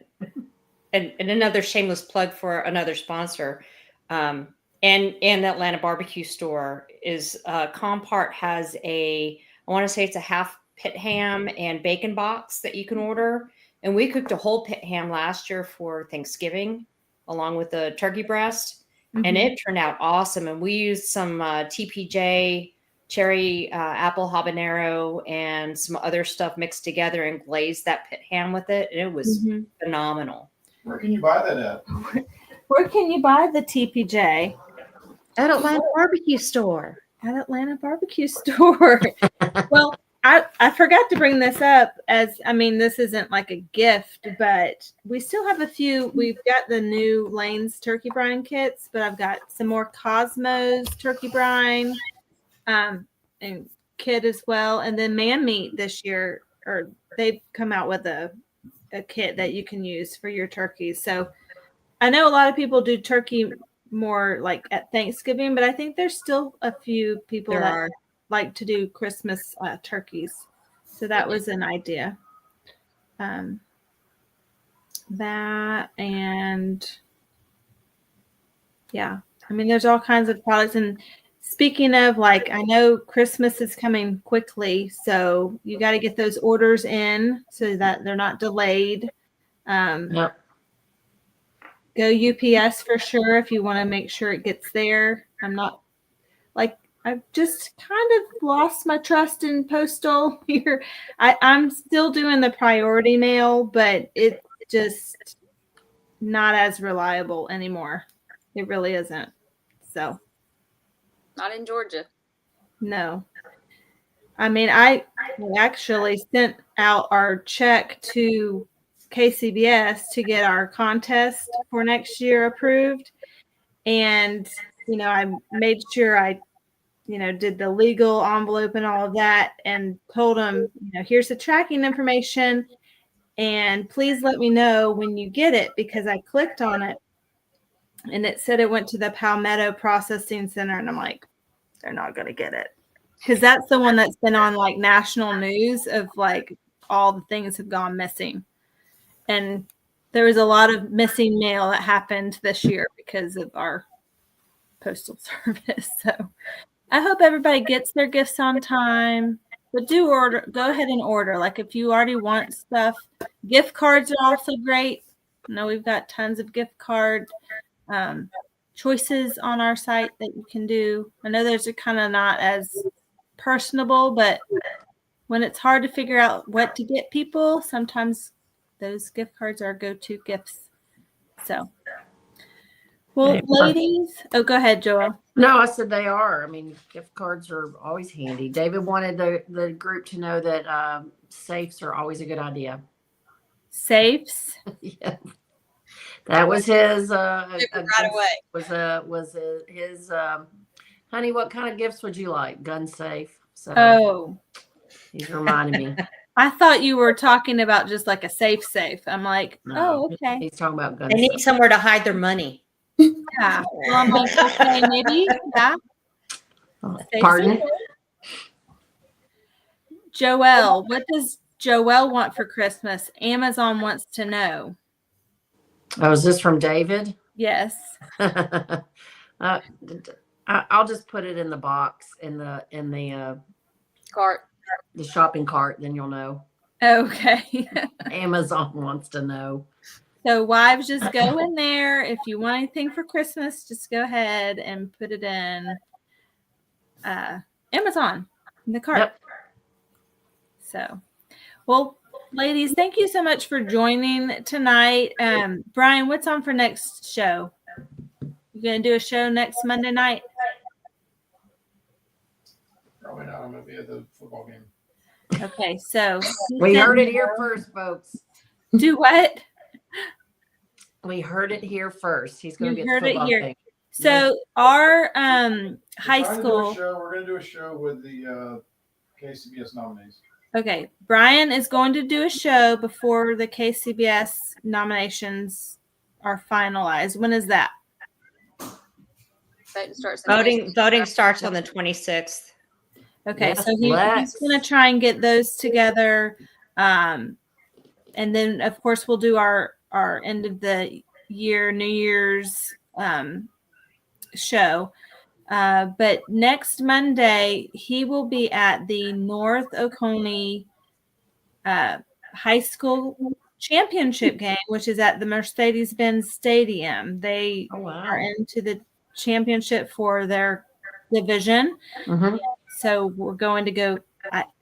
and another shameless plug for another sponsor. And the Atlanta barbecue store is Compart has I want to say it's a half pit ham and bacon box that you can order. And we cooked a whole pit ham last year for Thanksgiving, along with the turkey breast, and Mhm. it turned out awesome. And we used some TPJ cherry apple habanero and some other stuff mixed together and glazed that pit ham with it. And it was Mhm. phenomenal. Where can you buy that at? Where can you buy the TPJ? At Atlanta barbecue store. At Atlanta barbecue store. Well, I forgot to bring this up as I mean, this isn't like a gift, but we still have a few. We've got the new Lane's turkey brine kits, but I've got some more Cosmos turkey brine and kit as well. And then Man Meat this year, or they've come out with a kit that you can use for your turkeys. So I know a lot of people do turkey more like at Thanksgiving, but I think there's still a few people There that are. like to do Christmas turkeys. So that was an idea. That and yeah, I mean, there's all kinds of products. And speaking of, like, I know Christmas is coming quickly, so you got to get those orders in so that they're not delayed. Yep. Go UPS for sure if you want to make sure it gets there. I'm not like I've just kind of lost my trust in postal here. I'm still doing the priority mail, but it's just not as reliable anymore. It really isn't. So Not in Georgia. no. I mean, we actually sent out our check to KCBS to get our contest for next year approved. And, I made sure I, did the legal envelope and all of that and told them, here's the tracking information. And please let me know when you get it because I clicked on it and it said it went to the Palmetto Processing Center. And I'm like, they're not going to get it. Because that's the one that's been on like national news of like all the things have gone missing. And there was a lot of missing mail that happened this year because of our postal service. So I hope everybody gets their gifts on time. But do order, go ahead and order. Like if you already want stuff, gift cards are also great. I know we've got tons of gift card choices on our site that you can do. I know those are kind of not as personable, but when it's hard to figure out what to get people, sometimes those gift cards are go-to gifts. So, well, ladies, go ahead, Joel. No, I said they are. I mean, gift cards are always handy. David wanted the group to know that safes are always a good idea. Safes? Yeah. That was his Right away. Was his honey, what kind of gifts would you like? Gun safe. So Oh, he's reminding me. I thought you were talking about just like a safe. I'm like, No, oh, okay. He's talking about gun They need safe. somewhere to hide their money. Yeah. Well, I'm like, okay, maybe. Yeah. Safe Pardon? support. Joelle, what does Joelle want for Christmas? Amazon wants to know. Oh, is this from David? Yes. I'll just put it in the box in the Cart. the shopping cart, then you'll know. Okay. Amazon wants to know. So wives, just go in there. If you want anything for Christmas, just go ahead and put it in Amazon in the cart. Yep. So, well, ladies, thank you so much for joining tonight. Brian, what's on for next show? You gonna do a show next Monday night? Probably not. I'm gonna be at the football game. Okay, so We heard it here first, folks. do what? We heard it here first. He's going to You get heard the it football here. thing. So our We're high trying to do a school. show. We're gonna do a show with the KCBS nominees. Okay, Brian is going to do a show before the KCBS nominations are finalized. When is that? Voting starts. on the 26th. Voting starts on the 26th. Okay, Yes, so he's Lex. going to try and get those together. And then, of course, we'll do our end of the year, New Year's show. But next Monday, he will be at the North Oconee High School Championship game, which is at the Mercedes-Benz Stadium. They Oh, wow. are into the championship for their division. Mhm. So we're going to go.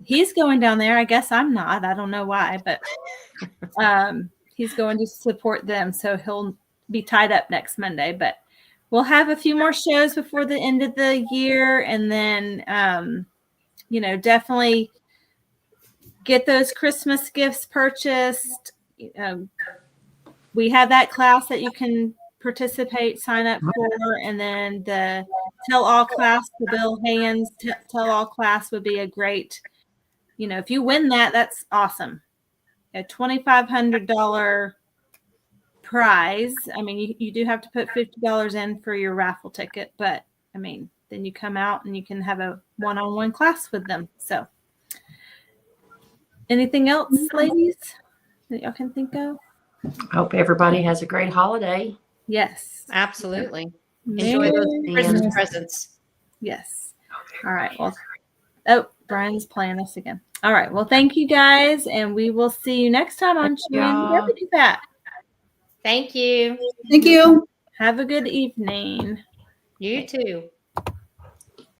He's going down there. I guess I'm not. I don't know why, but he's going to support them. So he'll be tied up next Monday. But we'll have a few more shows before the end of the year, and then definitely get those Christmas gifts purchased. We have that class that you can sign up for, and then the Tell All class, the Bill Haynes Tell All class would be a great, if you win that, that's awesome. A $2,500 prize. I mean, you do have to put $50 in for your raffle ticket, but I mean, then you come out and you can have a one-on-one class with them. So anything else, ladies, that y'all can think of? I hope everybody has a great holiday. Yes. Absolutely. Enjoy Merry those Christmas Christmas. presents. Yes. All right. Well, Brian's playing us again. All right. Well, thank you guys, and we will see you next time on Chewing y'all. Barbecue Fat. Thank you. Thank you. Have a good evening. You too.